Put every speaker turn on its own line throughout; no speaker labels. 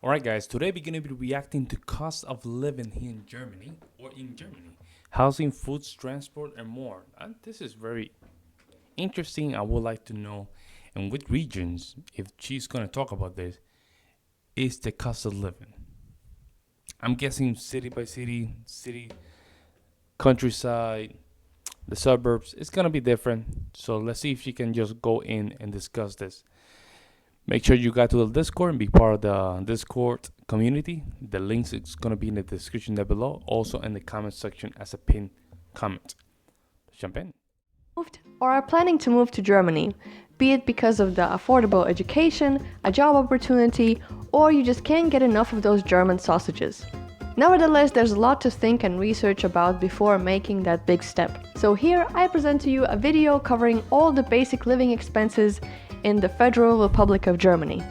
Alright guys, today we're going to be reacting to cost of living here in Germany or in Germany. Housing, foods, transport and more. And this is very interesting. I would like to know in which regions, if she's going to talk about this, is the cost of living. I'm guessing city by city, countryside, the suburbs, it's going to be different. So let's see if she can just go in and discuss this. Make sure you go to the Discord and be part of the Discord community. The links is going to be in the description down below. Also in the comment section as a pinned comment. Let's jump in.
Moved or are planning to move to Germany, be it because of the affordable education, a job opportunity, or you just can't get enough of those German sausages. Nevertheless, there's a lot to think and research about before making that big step. So here I present to you a video covering all the basic living expenses in the Federal Republic of Germany.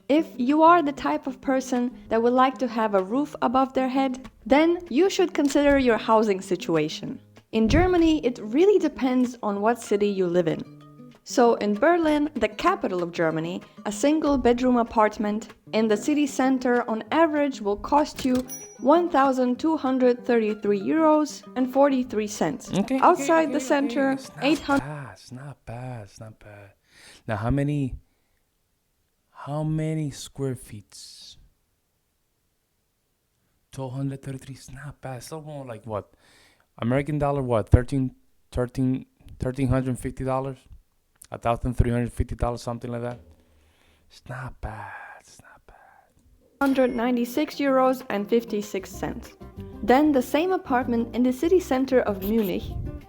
If you are the type of person that would like to have a roof above their head, then you should consider your housing situation. In Germany, it really depends on what city you live in. So in Berlin, the capital of Germany, a single bedroom apartment in the city center on average will cost you 1,233 euros and 43 cents. Outside the center, 800.
It's not bad. Now how many square feet? 1,233 is not bad. It's still more like what? American dollar, what? $1,350? $1,350, something like that. It's not bad.
196 euros and 56 cents. Then the same apartment in the city center of Munich,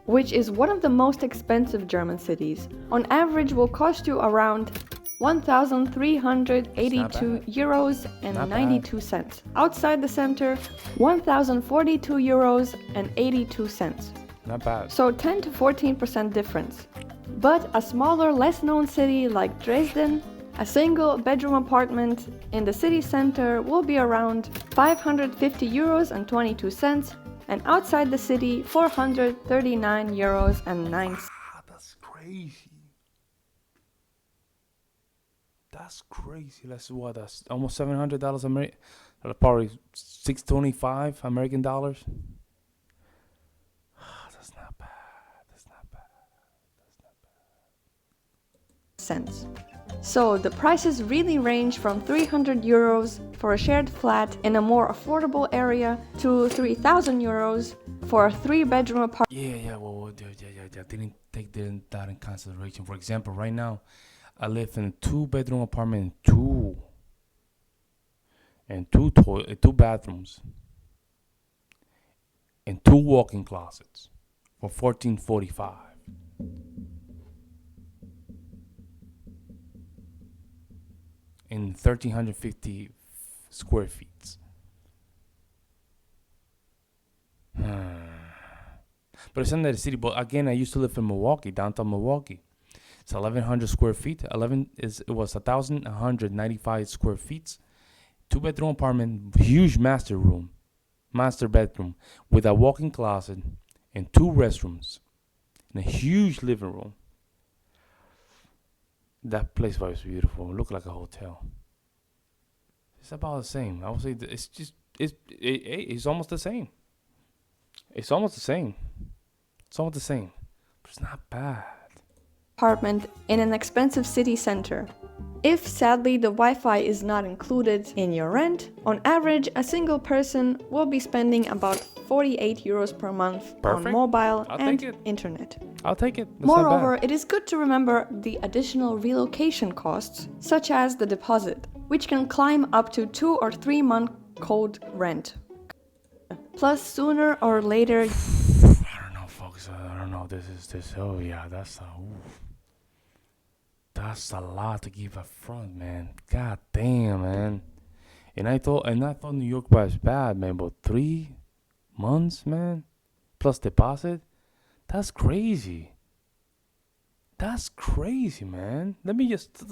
which is one of the most expensive German cities, on average will cost you around 1,382 euros and 92 cents. Outside the center, 1,042 euros and 82 cents.
Not bad.
So 10 to 14% difference. But a smaller, less known city like Dresden, a single bedroom apartment in the city center will be around 550 euros and 22 cents, and outside the city 439 euros and 9 cents.
That's crazy. That's crazy. That's what? That's almost $700 American. Probably $625 American dollars. That's not bad.
Cents. So the prices really range from 300 euros for a shared flat in a more affordable area to 3,000 euros for a 3-bedroom apartment.
Yeah. Didn't take that in consideration. For example, right now, I live in a 2-bedroom apartment, two bathrooms, and 2 walk-in closets for $1,445. In 1,350 square feet. But it's in the city. But again, I used to live in Milwaukee, downtown Milwaukee. It's 1,100 square feet. It was 1,195 square feet. 2-bedroom apartment, huge master bedroom with a walk-in closet and 2 restrooms and a huge living room. That place was beautiful. It looked like a hotel. It's about the same. I would say it's almost the same. It's almost the same. But it's not bad.
Apartment in an expensive city center. If sadly the Wi-Fi is not included in your rent, on average a single person will be spending about 48 euros per month on mobile and internet.
I'll take it.
Moreover, it is good to remember the additional relocation costs, such as the deposit, which can climb up to 2 or 3 month cold rent. Plus, sooner or later.
I don't know, folks. I don't know. This. Oh yeah, that's a lot to give up front, man. God damn, man. And I thought New York was bad, man. But 3 months, man, plus deposit. That's crazy. Man. Let me just.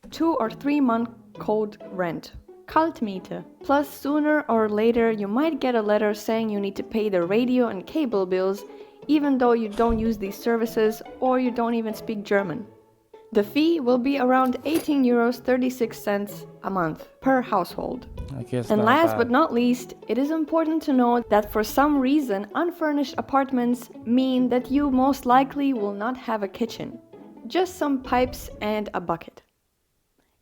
2 or 3 month cold rent. Kaltmiete. Plus, sooner or later, you might get a letter saying you need to pay the radio and cable bills, even though you don't use these services or you don't even speak German. The fee will be around 18 euros 36 cents a month per household.
I guess
And
not
last
bad.
but not least, it is important to note that for some reason, unfurnished apartments mean that you most likely will not have a kitchen, just some pipes and a bucket.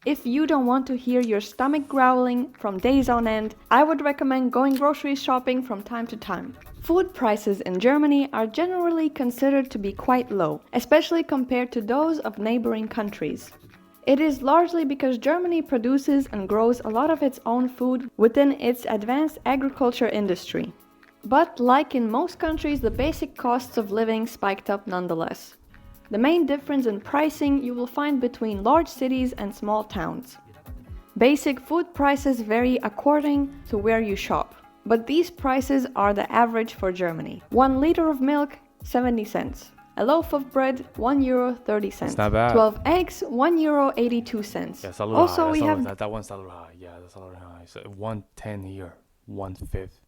If you don't want to hear your stomach growling from days on end, I would recommend going grocery shopping from time to time. Food prices in Germany are generally considered to be quite low, especially compared to those of neighboring countries. It is largely because Germany produces and grows a lot of its own food within its advanced agriculture industry. But like in most countries, the basic costs of living spiked up nonetheless. The main difference in pricing you will find between large cities and small towns. Basic food prices vary according to where you shop, but these prices are the average for Germany. 1 liter of milk, 70 cents. A loaf of bread, €1.30.
It's not bad.
12 eggs, €1.82.
Yeah, it's a little
Also,
high.
we have
That one's a little high. Yeah, that's a little high. So 110 here, 1/5,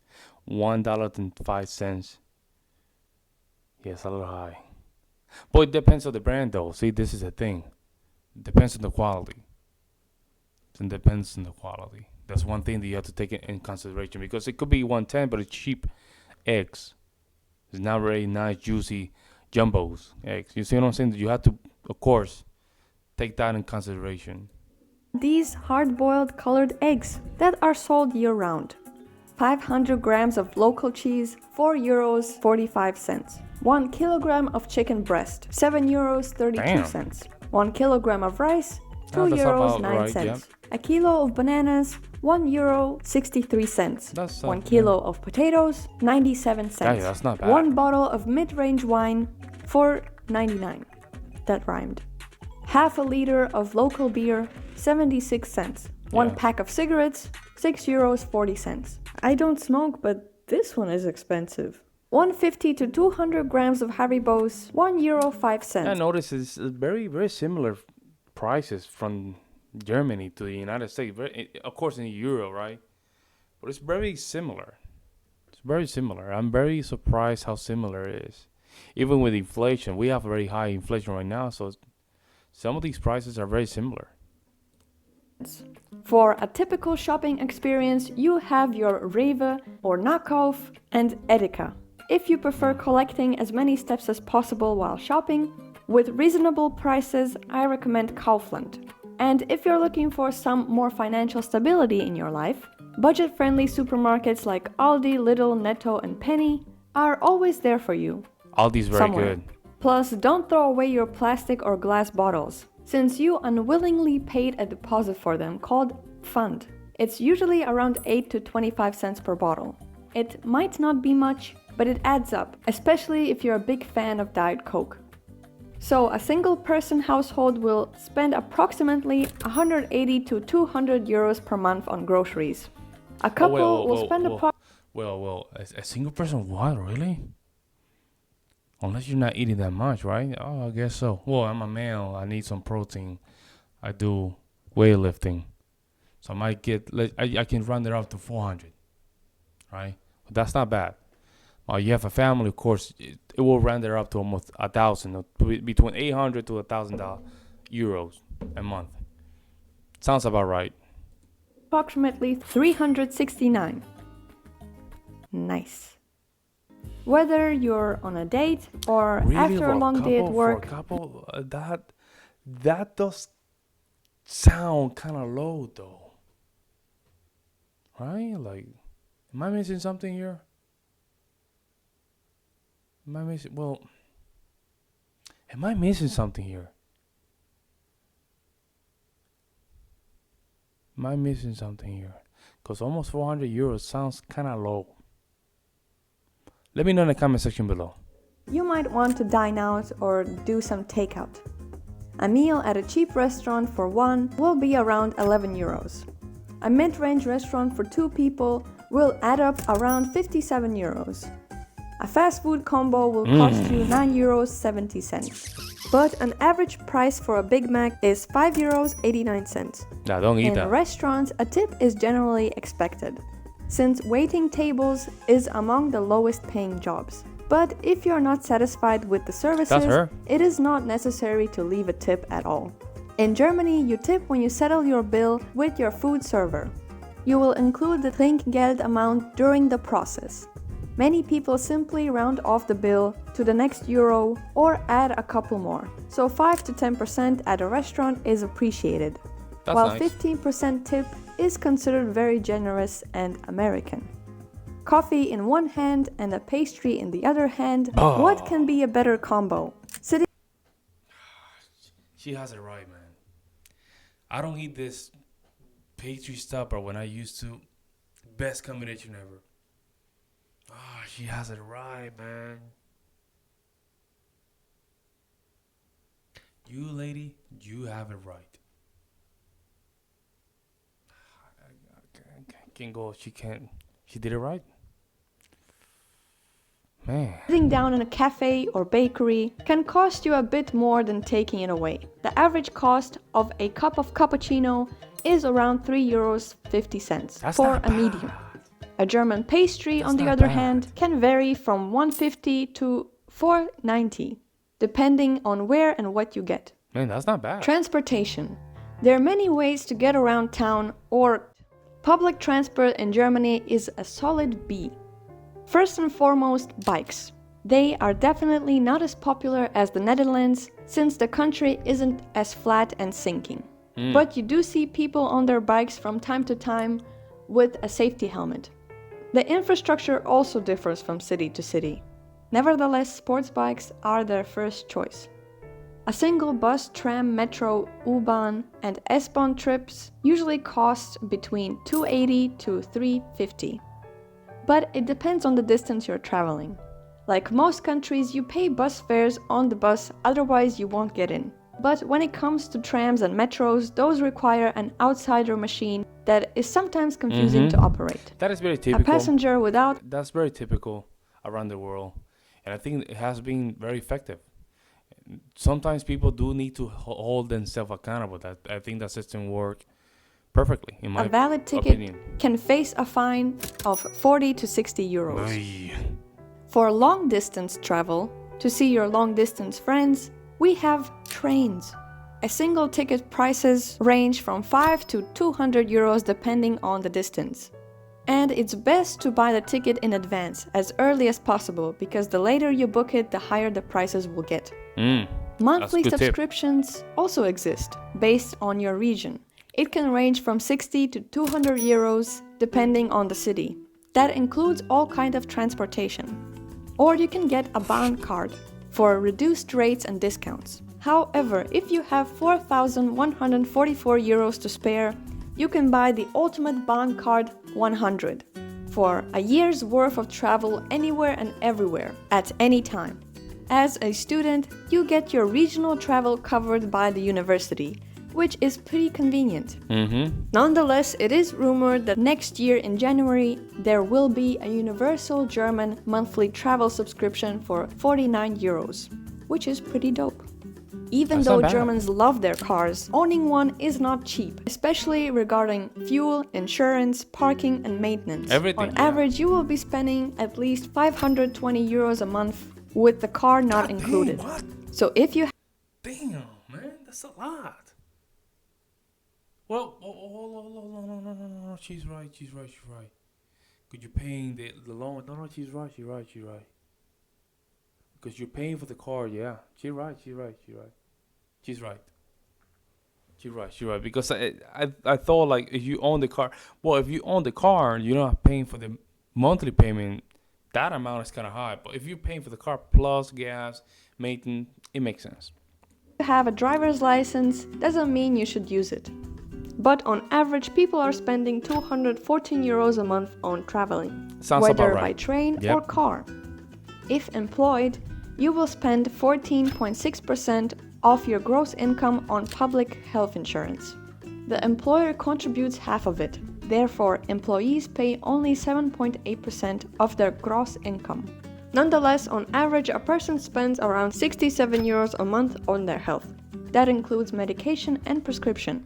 $1.05. Yeah, it's a little high. But it depends on the brand, though. See, this is the thing. It depends on the quality. It depends on the quality. That's one thing that you have to take in consideration because it could be 110, but it's cheap eggs. It's not very nice, juicy jumbos eggs. You see what I'm saying? You have to, of course, take that in consideration.
these hard-boiled colored eggs that are sold year-round. 500 grams of local cheese, €4.45. 1 kilogram of chicken breast, €7.32. 1 kilogram of rice,
That's
€2.09.
about right, yeah.
A kilo of bananas, €1.63.
That's
1 kilo of potatoes, 97 cents.
Yeah, that's not bad.
1 bottle of mid-range wine, $4.99. That rhymed. Half a liter of local beer, 76 cents. 1
Yeah.
pack of cigarettes, €6.40. I don't smoke, but this one is expensive. 150 to 200 grams of Haribos, €1.05.
I noticed it's very, very similar prices from Germany to the United States. Of course, in euro, right? But it's very similar. It's very similar. I'm very surprised how similar it is. Even with inflation, we have very high inflation right now, so some of these prices are very similar.
For a typical shopping experience, you have your Rewe or Nahkauf and Edeka. If you prefer collecting as many steps as possible while shopping, with reasonable prices, I recommend Kaufland. And if you're looking for some more financial stability in your life, budget-friendly supermarkets like Aldi, Lidl, Netto, and Penny are always there for you.
Aldi's very
Somewhere.
good.
Plus, don't throw away your plastic or glass bottles, since you unwillingly paid a deposit for them called fund. It's usually around 8 to 25 cents per bottle. It might not be much, but it adds up, especially if you're a big fan of Diet Coke. So a single person household will spend approximately 180 to 200 euros per month on groceries. A couple will spend
a single person, what, really? Unless you're not eating that much, right? Oh, I guess so. Well, I'm a male. I need some protein. I do weightlifting. So I might I can run it up to 400, right? But that's not bad. You have a family, of course, it will run there up to almost 1,000, between 800 to €1,000 a month. Sounds about right.
approximately 369. Nice. Whether you're on a date or
Really,
after a long day at work,
For a couple, that does sound kind of low, though. Right? Like, am I missing something here? Am I missing something here? Am I missing something here? Because almost 400 euros sounds kind of low. Let me know in the comment section below.
you might want to dine out or do some takeout. A meal at a cheap restaurant for one will be around 11 euros. A mid-range restaurant for 2 people will add up around 57 euros. A fast food combo will cost you 9.70 euros. But an average price for a Big Mac is 5.89 euros.
Nah, don't eat
In
that.
restaurants, a tip is generally expected, since waiting tables is among the lowest paying jobs. But if you're not satisfied with the
That's
services,
her.
it is not necessary to leave a tip at all. In Germany, you tip when you settle your bill with your food server. You will include the Trinkgeld amount during the process. Many people simply round off the bill to the next euro or add a couple more. So 5 to 10% at a restaurant is appreciated,
That's
while
nice.
15% tip is considered very generous and American. Coffee in one hand and a pastry in the other hand, what can be a better combo? Sitting
She has it right, man. I don't eat this pastry stuff, but when I used to, best combination ever. She has it right, man. You lady, you have it right. I can't go. She can't. She did it right. Man.
Sitting down in a cafe or bakery can cost you a bit more than taking it away. The average cost of a cup of cappuccino is around €3.50
That's
for
not
a
bad.
medium. A German pastry,
That's
on the
not
other
bad.
hand, can vary from $1.50 to $4.90, depending on where and what you get.
Man, that's not bad.
Transportation. There are many ways to get around town, or public transport in Germany is a solid B. First and foremost, bikes. They are definitely not as popular as the Netherlands, since the country isn't as flat and sinking. But you do see people on their bikes from time to time with a safety helmet. The infrastructure also differs from city to city. Nevertheless, sports bikes are their first choice. A single bus, tram, metro, U-Bahn, and S-Bahn trips usually cost between $2.80 to $3.50. But it depends on the distance you're traveling. Like most countries, you pay bus fares on the bus, otherwise you won't get in. But when it comes to trams and metros, those require an outsider machine that is sometimes confusing to operate.
That is very
A
typical.
passenger without
That's very typical around the world. And I think it has been very effective. Sometimes people do need to hold themselves accountable. That I think that system works perfectly, in my
a valid ticket
opinion.
can face a fine of 40 to 60 euros.
Ay.
For long distance travel, to see your long distance friends, we have trains. A single ticket prices range from 5 to 200 euros depending on the distance. And it's best to buy the ticket in advance, as early as possible, because the later you book it, the higher the prices will get. Monthly
good tip.
subscriptions also exist, based on your region. It can range from 60 to 200 euros, depending on the city. That includes all kinds of transportation. Or you can get a Bahn card for reduced rates and discounts. However, if you have 4,144 euros to spare, you can buy the ultimate Bahn card 100 for a year's worth of travel anywhere and everywhere at any time. As a student, you get your regional travel covered by the university, which is pretty convenient. Nonetheless, it is rumored that next year in January, there will be a universal German monthly travel subscription for 49 euros, which is pretty dope. Even
That's
though
not bad.
Germans love their cars, owning one is not cheap, especially regarding fuel, insurance, parking, and maintenance.
Everything,
On
yeah.
average, you will be spending at least 520 euros a month with the car not included.
What?
So if you
Damn, man, that's a lot. Well, no. She's right. Because you're paying the loan. No, she's right. Because you're paying for the car, yeah. She's right. Because I thought, like, if you own the car, if you own the car, you're not paying for the monthly payment. That amount is kind of high. But if you're paying for the car plus gas, maintenance, it makes sense.
have a driver's license, doesn't mean you should use it. But on average, people are spending 214 euros a month on traveling,
Sounds
whether
about
by
right.
train
Yep.
or car. If employed, you will spend 14.6% of your gross income on public health insurance. The employer contributes half of it. Therefore, employees pay only 7.8% of their gross income. Nonetheless, on average, a person spends around 67 euros a month on their health. That includes medication and prescription.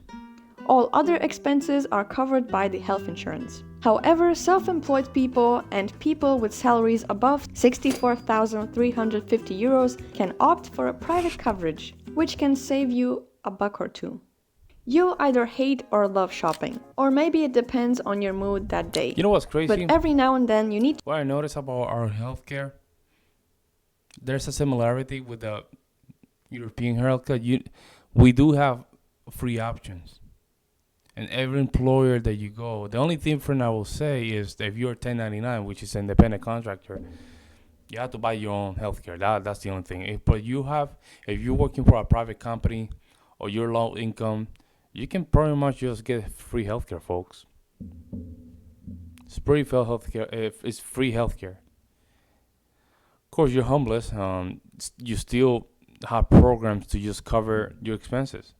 All other expenses are covered by the health insurance. However, self-employed people and people with salaries above 64,350 euros can opt for a private coverage, which can save you a buck or two. You either hate or love shopping, or maybe it depends on your mood that day.
You know what's crazy?
But every now and then you need
What I notice about our healthcare, there's a similarity with the European healthcare. We do have free options. And every employer that you go, the only difference I will say is that if you're 1099, which is an independent contractor, you have to buy your own healthcare. That's the only thing. If you're working for a private company or you're low income, you can pretty much just get free healthcare, folks. It's free healthcare. It's free healthcare. Of course, you're homeless. You still have programs to just cover your expenses.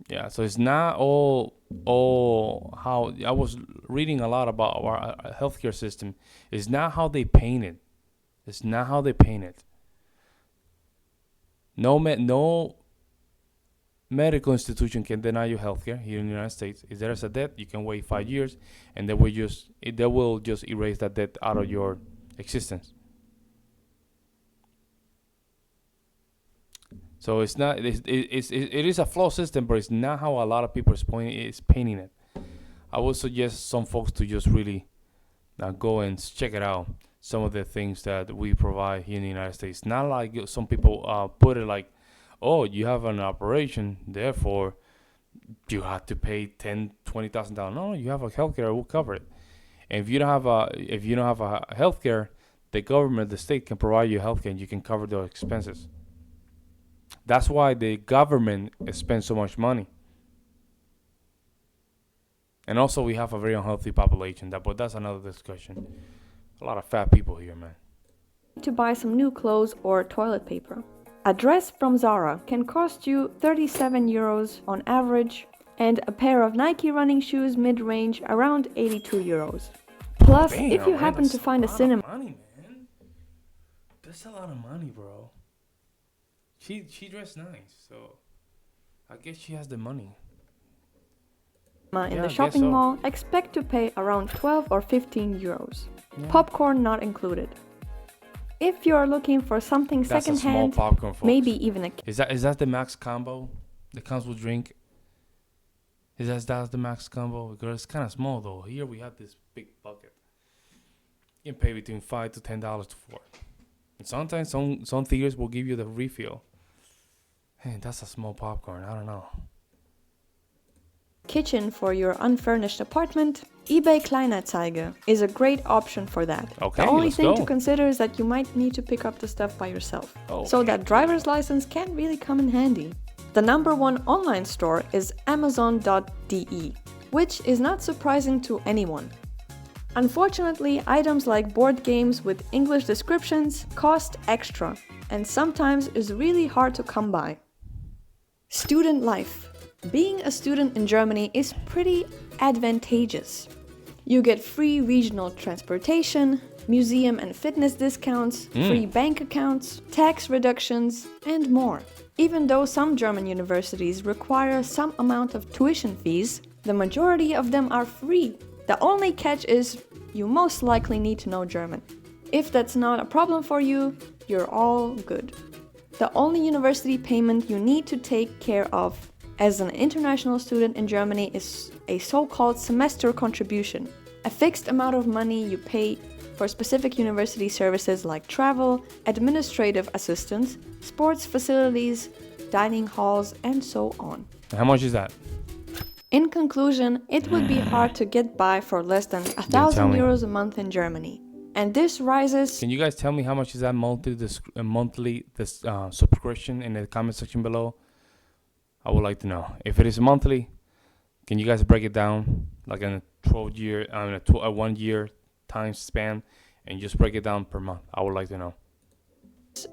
Yeah, so it's not all how I was reading a lot about our healthcare system. It's not how they paint it. It's not how they paint it. No medical institution can deny you healthcare here in the United States. If there is a debt, you can wait 5 years, and they will just erase that debt out of your existence. So it is a flawed system, but it's not how a lot of people is painting it. I would suggest some folks to just really go and check it out. Some of the things that we provide here in the United States. Not like some people put it like, oh, you have an operation, therefore you have to pay $20,000. No, you have a healthcare, we'll cover it. And if you don't have a healthcare, the government, the state can provide you healthcare, and you can cover those expenses. That's why the government spends so much money. And also, we have a very unhealthy population. But that's another discussion. A lot of fat people here, man.
to buy some new clothes or toilet paper. A dress from Zara can cost you 37 euros on average, and a pair of Nike running shoes mid-range around 82 euros. Plus,
Damn,
if you
man,
happen to find a cinema...
money, man. That's a lot of money, bro. She dressed nice, so I guess she has the money.
in the shopping mall, expect to pay around 12 or 15 euros. Yeah. Popcorn not included. If you're looking for something
That's
secondhand,
a small popcorn, folks.
maybe even a...
Is that the max combo that comes with drink? That's the max combo? Because it's kind of small, though. Here we have this big bucket. You can pay between $5 to $10 for it. And sometimes some theaters will give you the refill. Hey, that's a small popcorn. I don't know.
Kitchen for your unfurnished apartment, eBay Kleinanzeigen is a great option for that.
Okay,
the only
let's
thing
go.
to consider is that you might need to pick up the stuff by yourself.
Okay.
So that driver's license can really come in handy. The #1 online store is Amazon.de, which is not surprising to anyone. Unfortunately, items like board games with English descriptions cost extra and sometimes is really hard to come by. Student life. Being a student in Germany is pretty advantageous. You get free regional transportation, museum and fitness discounts, free bank accounts, tax reductions, and more. Even though some German universities require some amount of tuition fees, the majority of them are free. The only catch is you most likely need to know German. If that's not a problem for you, you're all good. The only university payment you need to take care of as an international student in Germany is a so-called semester contribution, a fixed amount of money you pay for specific university services like travel, administrative assistance, sports facilities, dining halls, and so on.
How much is that?
In conclusion, it would be hard to get by for less than 1,000 euros a month in Germany. And this rises...
Can you guys tell me how much is that monthly subscription in the comment section below? I would like to know. If it is monthly, can you guys break it down like in a 1 year time span and just break it down per month? I would like to know.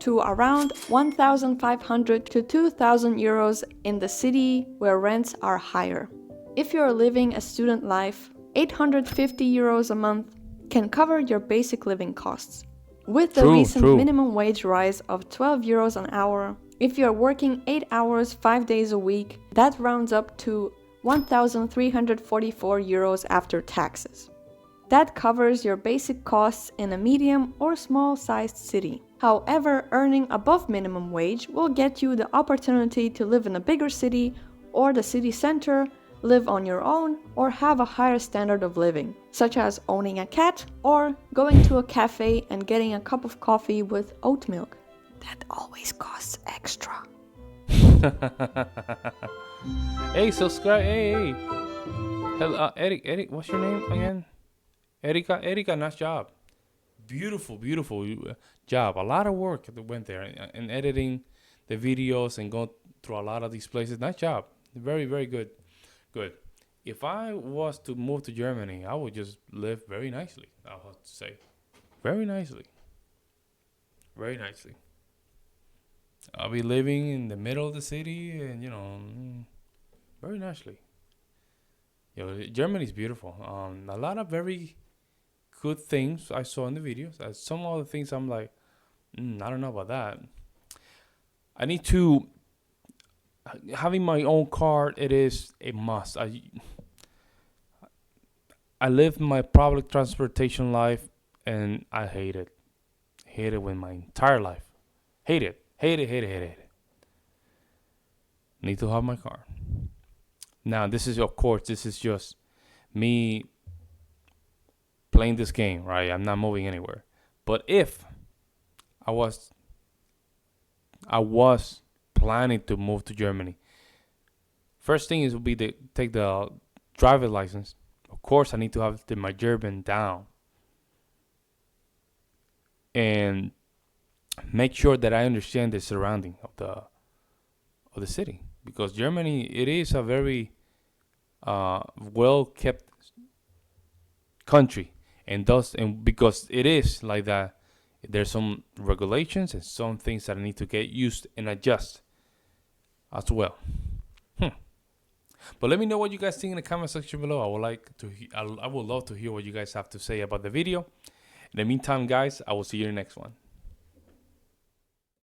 To around 1,500 to 2,000 euros in the city where rents are higher. If you're living a student life, 850 euros a month can cover your basic living costs. With the recent minimum wage rise of 12 euros an hour, If you're working 8 hours 5 days a week, that rounds up to 1,344 euros after taxes. That covers your basic costs in a medium or small-sized city. However, earning above minimum wage will get you the opportunity to live in a bigger city or the city center, live on your own, or have a higher standard of living, such as owning a cat or going to a cafe and getting a cup of coffee with oat milk. That always costs extra.
Hey, subscribe. Hey. Hello, Eric, what's your name again? Erika, nice job. Beautiful job. A lot of work that went there in editing the videos and going through a lot of these places. Nice job. Very, very good. Good. If I was to move to Germany, I would just live very nicely, I have to say. Very nicely. Very nicely. I'll be living in the middle of the city and, very nicely. Germany's beautiful. A lot of very good things I saw in the videos. Some other things I'm like, I don't know about that. I need to, having my own car, it is a must. I live my public transportation life and I hate it. Hate it with my entire life. Hate it. Hate it. Need to have my car. Now, this is just me playing this game, right? I'm not moving anywhere. But if I was planning to move to Germany, first thing would be to take the driver's license. Of course, I need to have my German down and make sure that I understand the surrounding of the city, because Germany, it is a very well kept country, and because it is like that, there's some regulations and some things that I need to get used and adjust as well. But let me know what you guys think in the comment section below. I would love to hear what you guys have to say about the video. In the meantime, guys, I will see you in the next one.